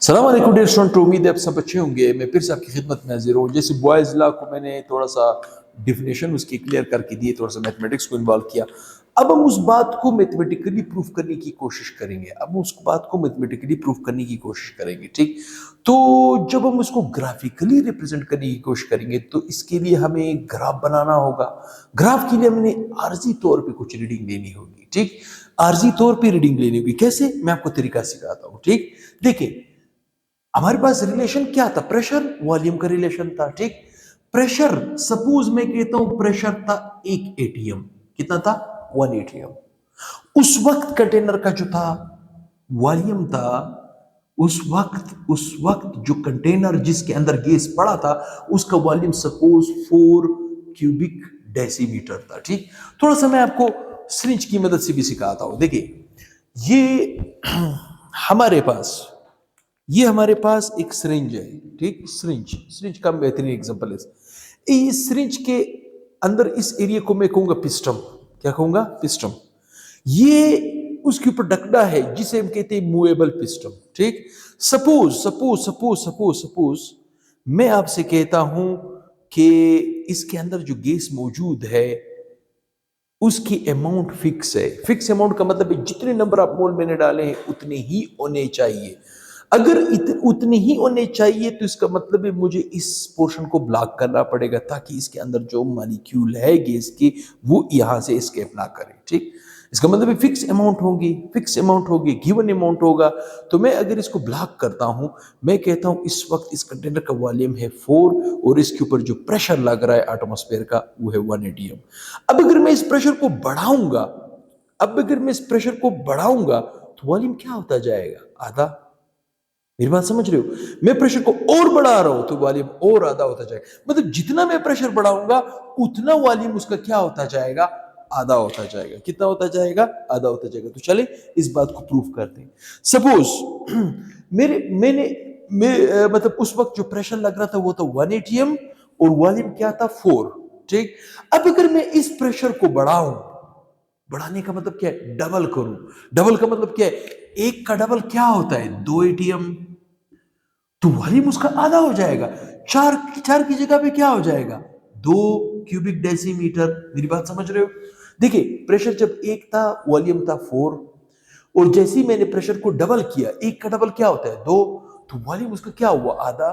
सलाम अलैकुम dear student, उम्मीद है आप सब अच्छे होंगे। मैं फिर से आपकी खिदमत में हाजिर हूँ। जैसे बॉयज़ लॉ को मैंने थोड़ा सा डिफिनेशन उसकी क्लियर करके दी, थोड़ा सा मैथमेटिक्स को इन्वॉल्व किया। अब हम उस बात को मैथमेटिकली प्रूफ करने की कोशिश करेंगे। ठीक। तो जब हम उसको ग्राफिकली रिप्रेजेंट करने की कोशिश करेंगे तो इसके लिए हमें ग्राफ बनाना होगा। ग्राफ के लिए हमने आर्जी तौर पे कुछ रीडिंग लेनी होगी। ठीक, आर्जी तौर पे रीडिंग लेनी होगी। कैसे, मैं आपको तरीका सिखाता हूँ। ठीक, देखिए हमारे पास रिलेशन क्या था, प्रेशर वॉल्यूम का रिलेशन था। ठीक, प्रेशर सपोज मैं कहता हूं प्रेशर था 1 atm। कितना था? 1 atm। उस वक्त कंटेनर का जो था वॉल्यूम था, उस वक्त जो कंटेनर जिसके अंदर गैस पड़ा था उसका वॉल्यूम सपोज 4 क्यूबिक डेसीमीटर था। ठीक, थोड़ा सा मैं आपको सिरिंज की मदद से भी सिखाता हूं। देखिए ये हमारे पास ये हमारे पास एक सिरिंज है। ठीक, सिरिंज सिरिंज का बेहतरीन एग्जांपल है। इस सिरिंज के अंदर इस एरिया को मैं कहूंगा पिस्टन। क्या कहूंगा? पिस्टन। ये उसके ऊपर ढकना है जिसे हम कहते हैं मूवेबल पिस्टन। ठीक, suppose suppose suppose suppose suppose मैं आपसे कहता हूं कि इसके अंदर जो गैस मौजूद है उसकी अमाउंट फिक्स है। फिक्स अमाउंट का मतलब है जितने नंबर आप मोल मैंने डाले हैं उतने ही होने चाहिए। अगर उतने ही होने चाहिए तो इसका मतलब है मुझे इस पोर्शन को ब्लॉक करना पड़ेगा ताकि इसके अंदर जो मॉलिक्यूल है गैस की वो यहां से एस्केप ना करे। ठीक, इसका मतलब है फिक्स अमाउंट होगी, फिक्स अमाउंट होगी, गिवन अमाउंट होगा। तो मैं अगर इसको ब्लॉक करता हूं, मैं कहता हूं इस वक्त इस कंटेनर का वॉल्यूम है 4 और इसके ऊपर जो प्रेशर लग रहा है एटमॉस्फेयर का वो है 1 atm। अब अगर मैं इस प्रेशर को बढ़ाऊंगा अब अगर मैं इस प्रेशर को बढ़ाऊंगा तो वॉल्यूम क्या होता जाएगा? आधा। मेरी बात समझ रहे हो? मैं प्रेशर को और बढ़ा रहा हूं तो वॉल्यूम और आधा होता जाएगा। मतलब जितना मैं प्रेशर बढ़ाऊंगा उतना वॉल्यूम उसका क्या होता जाएगा? आधा होता जाएगा। कितना होता जाएगा? आधा होता जाएगा। तो चले इस बात को प्रूफ करते हैं। सपोज मेरे मैंने मतलब उस वक्त जो प्रेशर लग रहा था वो था 1 atm और वॉल्यूम क्या था? 4। ठीक, अब अगर मैं इस प्रेशर को बढ़ाऊं, बढ़ाने का मतलब क्या है? डबल करूं। डबल का मतलब क्या है? एक का डबल क्या होता है? 2 atm। तो वॉल्यूम उसका आधा हो जाएगा। चार चार की जगह पे क्या हो जाएगा? 2 क्यूबिक डेसीमीटर। मेरी बात समझ रहे हो? देखिए प्रेशर जब एक था वॉल्यूम था 4 और जैसे ही मैंने प्रेशर को डबल किया, एक का डबल क्या होता है? 2। तो वॉल्यूम उसका क्या हुआ? आधा।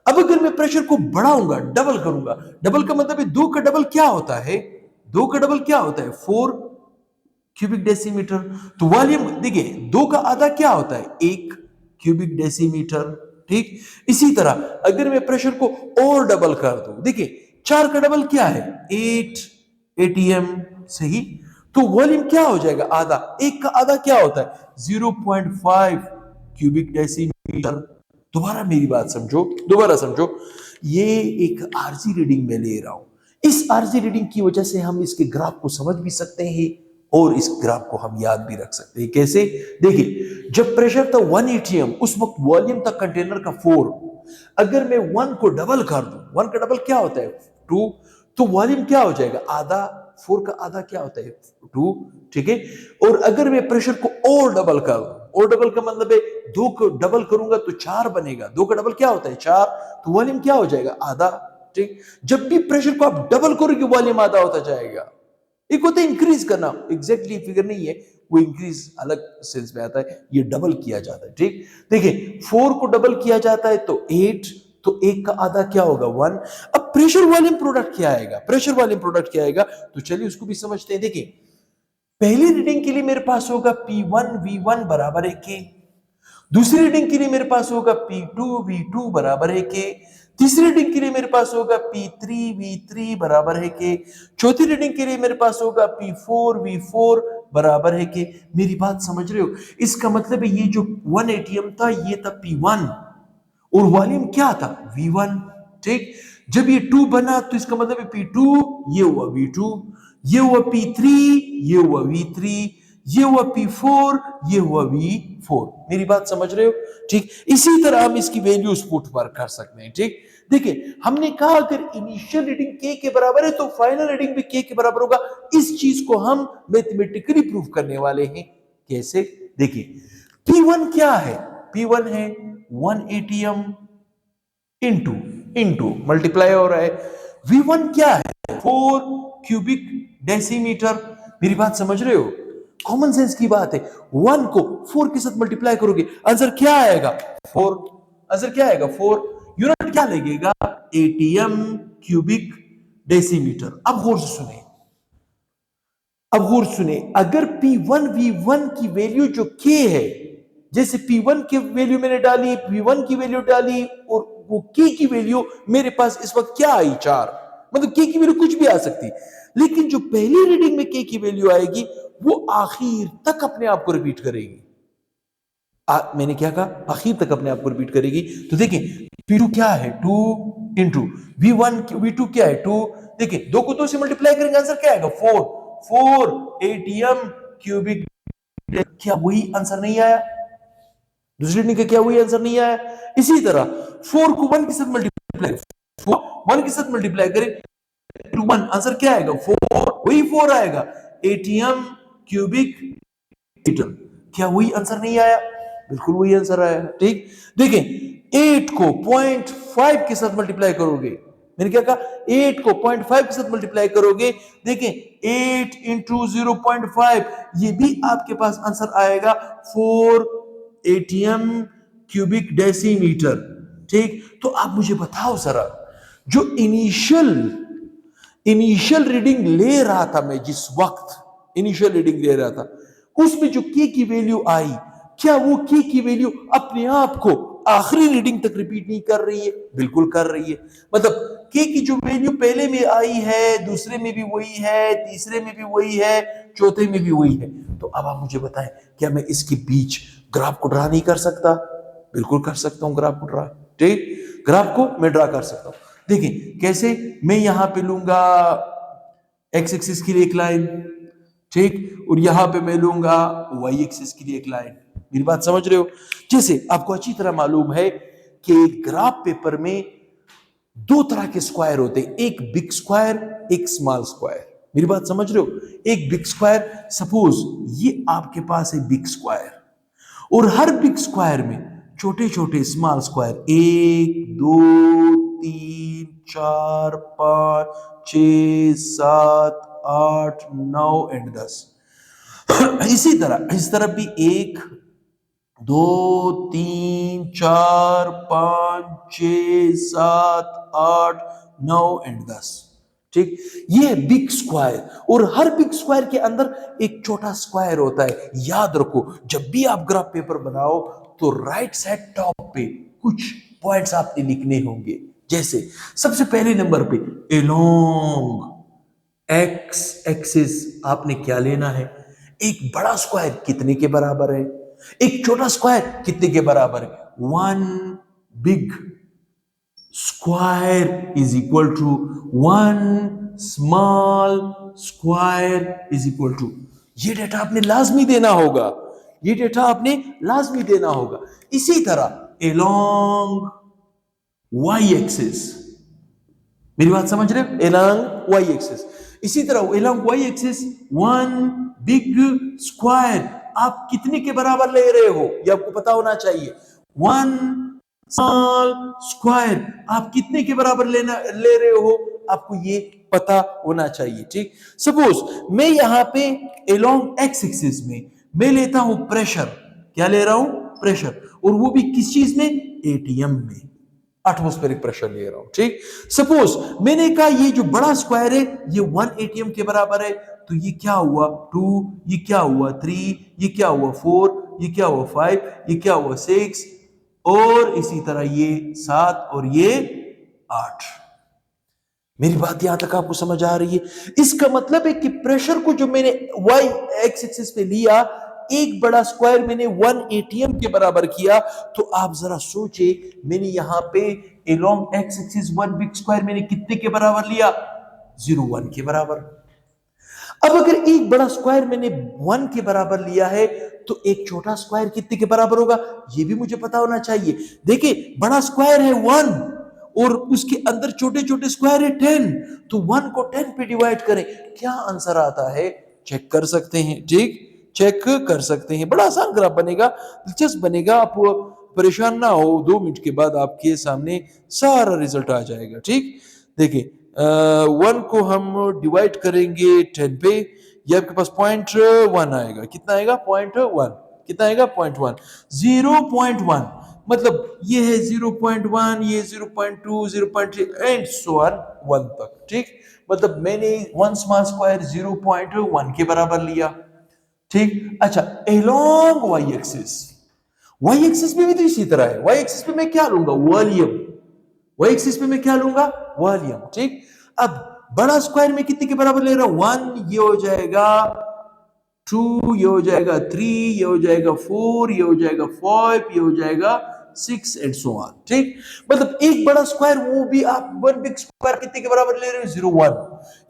अब अगर मैं प्रेशर को बढ़ाऊंगा, डबल करूंगा, डबल का मतलब है 2 का डबल क्या होता है? 2 का डबल क्या होता है? 4 क्यूबिक डेसीमीटर। तो वॉल्यूम देखिए 2 का आधा क्या होता है? 1 क्यूबिक डेसीमीटर। ठीक, इसी तरह अगर मैं प्रेशर को और डबल कर दूं, देखिए 4 का डबल क्या है? 8 atm। सही। तो वॉल्यूम क्या हो जाएगा? आधा। एक का आधा क्या होता है? 0.5 क्यूबिक डेसीमीटर। दोबारा मेरी बात समझो, दोबारा समझो। ये एक आरजी रीडिंग में ले रहा हूं। इस आरजी रीडिंग की वजह से हम इसके ग्राफ को समझ भी सकते हैं और इस ग्राफ को हम याद भी रख सकते हैं। कैसे? देखिए जब प्रेशर था 1 atm उस वक्त वॉल्यूम था कंटेनर का 4। अगर मैं 1 को डबल कर दूं, 1 का डबल क्या होता है? 2। तो वॉल्यूम क्या हो जाएगा? आधा। 4 का आधा क्या होता है? 2। ठीक है। और अगर मैं प्रेशर को और डबल कर दूं, और डबल का मतलब है 2 को डबल करूंगा तो 4 बनेगा। 2 का डबल क्या होता है? 4। तो वॉल्यूम क्या हो जाएगा? आधा। ठीक, जब भी प्रेशर को आप डबल करोगे वॉल्यूम आधा होता जाएगा। एक होता है इंक्रीज करना, एग्जैक्टली फिगर नहीं है वो, इंक्रीज अलग सेंस में आता है, ये डबल किया जाता है। ठीक, देखिए 4 को डबल किया जाता है तो 8। तो एक का आधा क्या होगा? 1। अब प्रेशर वॉल्यूम प्रोडक्ट क्या आएगा? प्रेशर वॉल्यूम प्रोडक्ट क्या आएगा? तो चलिए उसको भी समझते हैं। देखिए पहली रीडिंग के लिए मेरे पास होगा P1 V1 बराबर है K। दूसरी रीडिंग के लिए मेरे पास होगा P2 V2 बराबर है K। तीसरी रीडिंग के लिए मेरे पास होगा P3 V3 बराबर है K। चौथी रीडिंग के लिए मेरे पास होगा P4 V4 बराबर है K। मेरी बात समझ रहे हो? इसका मतलब है ये जो 1 atm था ये था P1 और वॉल्यूम क्या था? V1। ठीक, जब ये 2 बना तो इसका मतलब है P2, ये हुआ V2, ये हुआ P3, ये हुआ V3, ये हुआ P4, ये हुआ V4। मेरी बात समझ रहे हो? ठीक, इसी तरह हम इसकी वैल्यूज पुट वर्क कर सकते हैं। ठीक, देखिए हमने कहा अगर इनिशियल रीडिंग K के बराबर है तो फाइनल रीडिंग भी K के बराबर होगा। इस चीज को हम मैथमेटिकली प्रूफ करने वाले हैं। कैसे? देखिए P1 क्या है? P1 है 1 ATM इंटू इंटू मल्टीप्लाई हो रहा है। V1 क्या है? 4 क्यूबिक डेसीमीटर। मेरी बात समझ रहे हो? कॉमन सेंस की बात है। 1 को 4 के साथ मल्टीप्लाई करोगे, आंसर क्या आएगा? 4। आंसर क्या आएगा? 4। यूनिट क्या लगेगा? ATM cubic decimetre. अब गौर से सुने, अब गौर सुने, अगर P1 V1 की वैल्यू जो K है, जैसे P1 की वैल्यू मैंने डाली, V1 की वैल्यू डाली, और वो K की वैल्यू मेरे पास इस वक्त क्या आई? 4। मतलब K की वैल्यू कुछ भी आ सकती, लेकिन जो पहली रीडिंग में K की वैल्यू आएगी वो आखिर तक अपने आप को रिपीट करेगी। मैंने क्या कहा? आखिर तक अपने आप को रिपीट करेगी। तो देखिए P2 क्या है? 2 इंटू V1, V2 क्या है? 2। देखिए 2 को 2 से मल्टीप्लाई करेंगे, आंसर क्या आएगा? 4। 4 ATM क्यूबिक। क्या वही आंसर नहीं आया? दूसरी रीडिंग का क्या वही आंसर नहीं आया? इसी तरह 4 को 1 के साथ मल्टीप्लाई, 1 के साथ मल्टीप्लाई करें टू 1, आंसर क्या आएगा? 4। वही 4 आएगा। ATM cubic metre. क्या वही आंसर नहीं आया? बिल्कुल वही आंसर आया। ठीक, देखें 8 को 0.5 के साथ मल्टीप्लाई करोगे, मैंने क्या कहा? 8 को 0.5 के साथ मल्टीप्लाई करोगे, देखें 8 इंटू 0.5, ये भी आपके पास आंसर आएगा 4 ATM क्यूबिक डेसीमीटर। ठीक, तो आप मुझे बताओ जरा, जो इनिशियल रीडिंग ले रहा था मैं, जिस वक्त इनिशियल रीडिंग ले रहा था, उसमें जो के की वैल्यू आई, क्या वो के की वैल्यू अपने आप को आखिरी रीडिंग तक रिपीट नहीं कर रही है? बिल्कुल कर रही है। मतलब के की जो वैल्यू पहले में आई है, दूसरे में भी वही है, तीसरे में भी वही है, चौथे में भी वही है। तो अब आप मुझे बताएं, क्या मैं इसके बीच ग्राफ को ड्रा नहीं कर सकता? बिल्कुल कर सकता हूं ग्राफ को ड्रा। ठीक, ग्राफ को मैं ड्रा कर सकता हूं। देखिए कैसे, मैं यहां पे लूंगा एक्स एक्सिस के लिए एक लाइन, ठीक, और यहां पे मैं लूंगा वाई एक्सिस के लिए एक लाइन। मेरी बात समझ रहे हो? जैसे आपको अच्छी तरह मालूम है कि ग्राफ पेपर में दो तरह के स्क्वायर होते हैं, एक बिग स्क्वायर, एक स्मॉल स्क्वायर। मेरी बात समझ रहे हो? एक बिग स्क्वायर, सपोज ये आपके पास है बिग स्क्वायर, और हर बिग स्क्वायर में छोटे छोटे स्मॉल स्क्वायर, 1 2 3 4 5 6 7 8 9 एंड 10। इसी तरह इस तरफ भी 1 2 3 4 5 6 7 8 9 एंड 10। ठीक, ये बिग स्क्वायर, और हर बिग स्क्वायर के अंदर एक छोटा स्क्वायर होता है। याद रखो, जब भी आप ग्राफ पेपर बनाओ तो राइट साइड टॉप पे कुछ पॉइंट्स आपने लिखने होंगे। जैसे सबसे पहले नंबर पे अलोंग एक्स एक्सिस आपने क्या लेना है? एक बड़ा स्क्वायर कितने के बराबर है? एक छोटा स्क्वायर कितने के बराबर है? 1 big square is equal to 1 small square is equal to. ये डेटा आपने लाजमी देना होगा, ये डेटा आपने लाजमी देना होगा। इसी तरह अलोंग वाई एक्सिस, मेरी बात समझ रहे हो? अलोंग वाई एक्सिस, इसी तरह along y axis 1 big square आप कितने के बराबर ले रहे हो, ये आपको पता होना चाहिए। 1 स्मॉल स्क्वायर आप कितने के बराबर ले रहे हो, आपको ये पता होना चाहिए। ठीक, सपोज मैं यहां पे अलोंग एक्स एक्सिस में मैं लेता हूं प्रेशर, क्या ले रहा हूं? प्रेशर, और वो भी किस चीज में? एटीएम में, एटमॉस्फेरिक प्रेशर ले रहा हूं। ठीक, सपोज मैंने कहा ये जो बड़ा स्क्वायर है ये 1 एटीएम के बराबर है, तो ये क्या हुआ? 2, ये क्या हुआ? 3, ये क्या हुआ? 4, ये क्या हुआ? 5, ये क्या हुआ? 6, और इसी तरह ये 7 और ये 8। मेरी बात यहां तक आपको समझ आ रही है? इसका मतलब है कि प्रेशर को जो मैंने वाई एक्स एक्सिस पे लिया, एक बड़ा स्क्वायर मैंने 1 एटीएम के बराबर किया, तो आप जरा सोचे मैंने यहां पे along x axis 1 big square मैंने कितने के बराबर लिया? 0.1 के बराबर। अब अगर एक बड़ा स्क्वायर मैंने 1 के बराबर लिया है, तो एक छोटा स्क्वायर कितने के बराबर होगा, ये भी मुझे पता होना चाहिए। देखिए बड़ा स्क्वायर है 1, और उसके अंदर छोटे छोटे स्क्वायर है 10, तो 1 को 10 पे डिवाइड करें, क्या आंसर आता है? चेक कर सकते हैं। ठीक, चेक कर सकते हैं, बड़ा आसान ग्राफ बनेगा, दिलचस्प बनेगा। आप परेशान ना हो, 2 मिनट के बाद आपके सामने सारा रिजल्ट आ जाएगा। ठीक, देखिए 1 को हम डिवाइड करेंगे 10 पे, ये आपके पास 0.1 आएगा। कितना आएगा? 0.1। कितना आएगा? 0.1। 0.1 मतलब ये है 0.1, ये 0.2, 0.3 एंड सो ऑन 1 तक। ठीक, मतलब मैंने 1 स्मॉल स्क्वायर 0.1 के बराबर लिया। ठीक, अच्छा, along y axis, y axis पे भी तो इसी तरह है। वाई एक्सिस पे मैं क्या लूंगा? वॉल्यूम। वाई एक्सिस पे मैं क्या लूंगा? वॉल्यूम। ठीक, अब बड़ा स्क्वायर में कितने के बराबर ले रहा हूं? 1, ये हो जाएगा 2, ये हो जाएगा 3, ये हो जाएगा 4, ये हो जाएगा 5, ये हो जाएगा 6 एंड सो ऑन। ठीक, मतलब एक बड़ा स्क्वायर, वो भी आप 1 बिग स्क्वायर कितने के बराबर ले रहे हो? 0.1।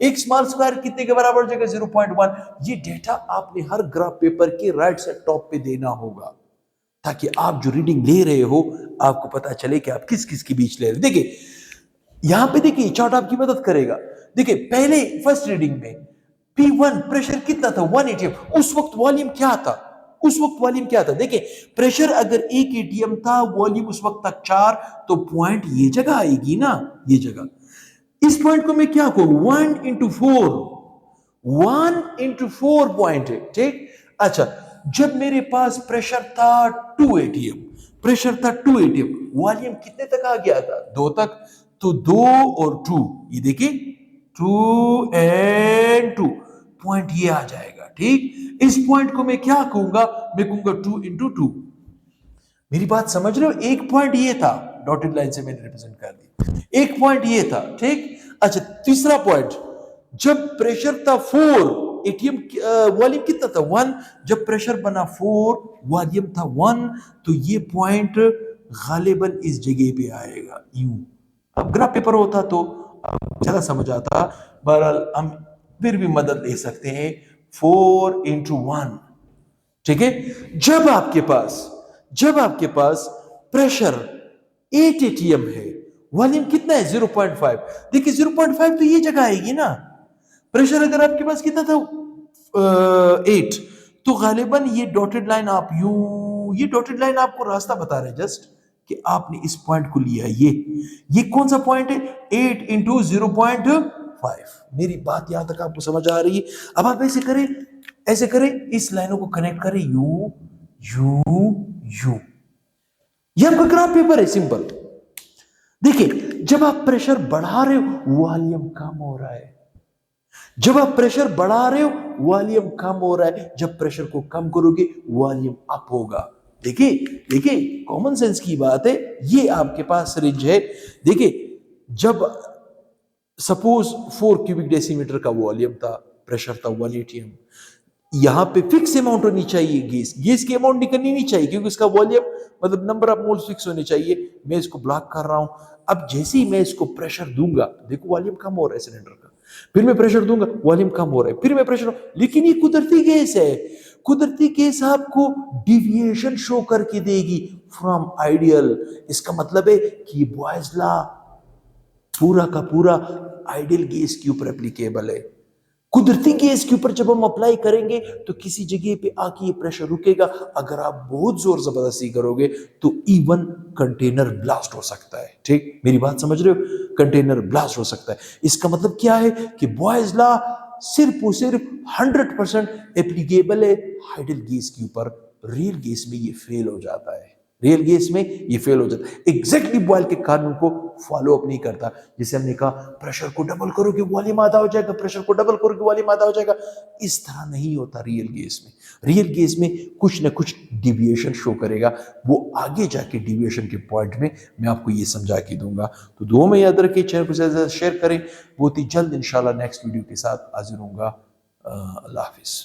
एक स्मॉल स्क्वायर कितने के बराबर हो जाएगा? 0.1। ये डेटा आपने हर ग्राफ पेपर के राइट साइड टॉप पे देना होगा, ताकि आप जो रीडिंग ले रहे हो आपको पता चले कि आप किस किस के बीच ले रहे हो। देखिए यहां पे, देखिए चार्ट आपकी मदद करेगा। देखिए पहले फर्स्ट रीडिंग में P1 प्रेशर कितना था? 1 एटीएम। उस वक्त वॉल्यूम क्या था? उस वक्त वॉल्यूम क्या था? देखिए प्रेशर अगर 1 एटीएम था, वॉल्यूम उस वक्त तक 4, तो पॉइंट ये जगह आएगी ना, ये जगह। इस पॉइंट को मैं क्या कहूं? 1 इंटू 4, 1 इंटू 4 पॉइंट है। ठीक, अच्छा, जब मेरे पास प्रेशर था 2 एटीएम, प्रेशर था 2 एटीएम, वॉल्यूम कितने तक आ गया था? 2 तक। तो 2 और 2, ये देखिए 2 एंड 2, पॉइंट ये आ जाएगा। ठीक, इस पॉइंट को मैं क्या कहूंगा? मैं कहूंगा 2 इंटू 2। मेरी बात समझ रहे हो? एक पॉइंट ये था, डॉटेड लाइन से मैंने रिप्रेजेंट कर दी, एक पॉइंट ये था। ठीक, अच्छा, तीसरा पॉइंट, जब प्रेशर था 4 एटीएम, वॉल्यूम कितना था? 1। जब प्रेशर बना 4, वॉल्यूम था 1, तो ये पॉइंट गालिबन इस जगह पे आएगा, यूं। अब ग्राफ पेपर होता तो ज्यादा समझ आता, बहरहाल हम फिर भी मदद ले सकते हैं। 4 इंटू 1। ठीक है, जब आपके पास प्रेशर 8 एटीएम है, वॉल्यूम कितना है? 0.5। देखिए 0.5 तो ये जगह आएगी ना। प्रेशर अगर आपके पास कितना था? 8, तो गालिबन ये डॉटेड लाइन आप यूं, ये डॉटेड लाइन आपको रास्ता बता रहे जस्ट कि आपने इस पॉइंट को लिया। ये कौन सा पॉइंट है? 8 इंटू 0.5। मेरी बात यहां तक आपको समझ आ रही है? अब आप ऐसे करें, ऐसे करें, इस लाइनों को कनेक्ट करें, यू यू यू। ये आपका ग्राफ पेपर है, सिंपल। देखिए जब आप प्रेशर बढ़ा रहे हो, वॉल्यूम कम हो रहा है। जब आप प्रेशर बढ़ा रहे हो, वॉल्यूम कम हो रहा है। जब प्रेशर को कम करोगे, वॉल्यूम अप होगा। देखिए देखिए, कॉमन सेंस की बात है। ये आपके पास सिरिंज है। देखिए जब सपोज 4 क्यूबिक डेसीमीटर का वॉल्यूम था, प्रेशर था 1 एटीएम, यहां पे फिक्स अमाउंट होनी चाहिए। गैस की अमाउंट निकलनी नहीं चाहिए, क्योंकि इसका वॉल्यूम मतलब नंबर ऑफ मोल्स फिक्स होने चाहिए। मैं इसको ब्लॉक कर रहा हूं। अब जैसे ही मैं इसको प्रेशर दूंगा, देखो वॉल्यूम कम हो रहा है सिलेंडर का, फिर मैं प्रेशर दूंगा, वॉल्यूम कम हो रहा है, फिर मैं प्रेशर, लेकिन ये कुदरती गैस है। कुदरती गैस आपको डिविएशन शो करके देगी फ्रॉम आइडियल। इसका मतलब है कि बॉयज लॉ पूरा का पूरा आइडियल गैस के ऊपर एप्लीकेबल है। कुदरती गैस के ऊपर जब हम अप्लाई करेंगे तो किसी जगह पे आके ये प्रेशर रुकेगा। अगर आप बहुत जोर जबरदस्ती करोगे तो इवन कंटेनर ब्लास्ट हो सकता है। ठीक, मेरी बात समझ रहे हो? कंटेनर ब्लास्ट हो सकता है। इसका मतलब क्या है कि बॉयज लॉ सिर्फ और सिर्फ 100% एप्लीकेबल है आइडियल गैस के ऊपर। रियल गैस में ये फेल हो जाता है। रियल गैस में ये फेल हो जाता है। एग्जैक्टली बॉयल के कानून को फॉलो अप नहीं करता। जैसे हमने कहा प्रेशर को डबल करोगे वॉल्यूम आधा हो जाएगा, प्रेशर को डबल करोगे वॉल्यूम आधा हो जाएगा। इस तरह नहीं होता रियल गैस में। रियल गैस में कुछ ना कुछ डिविएशन शो करेगा। वो आगे जाके डिविएशन के पॉइंट में मैं आपको ये समझा के दूंगा। तो दुआ में याद रखिए, चैनल को ज़्यादा शेयर करें। बहुत ही जल्द इंशाल्लाह नेक्स्ट वीडियो के साथ हाजिर होऊंगा। अल्लाह हाफिज़।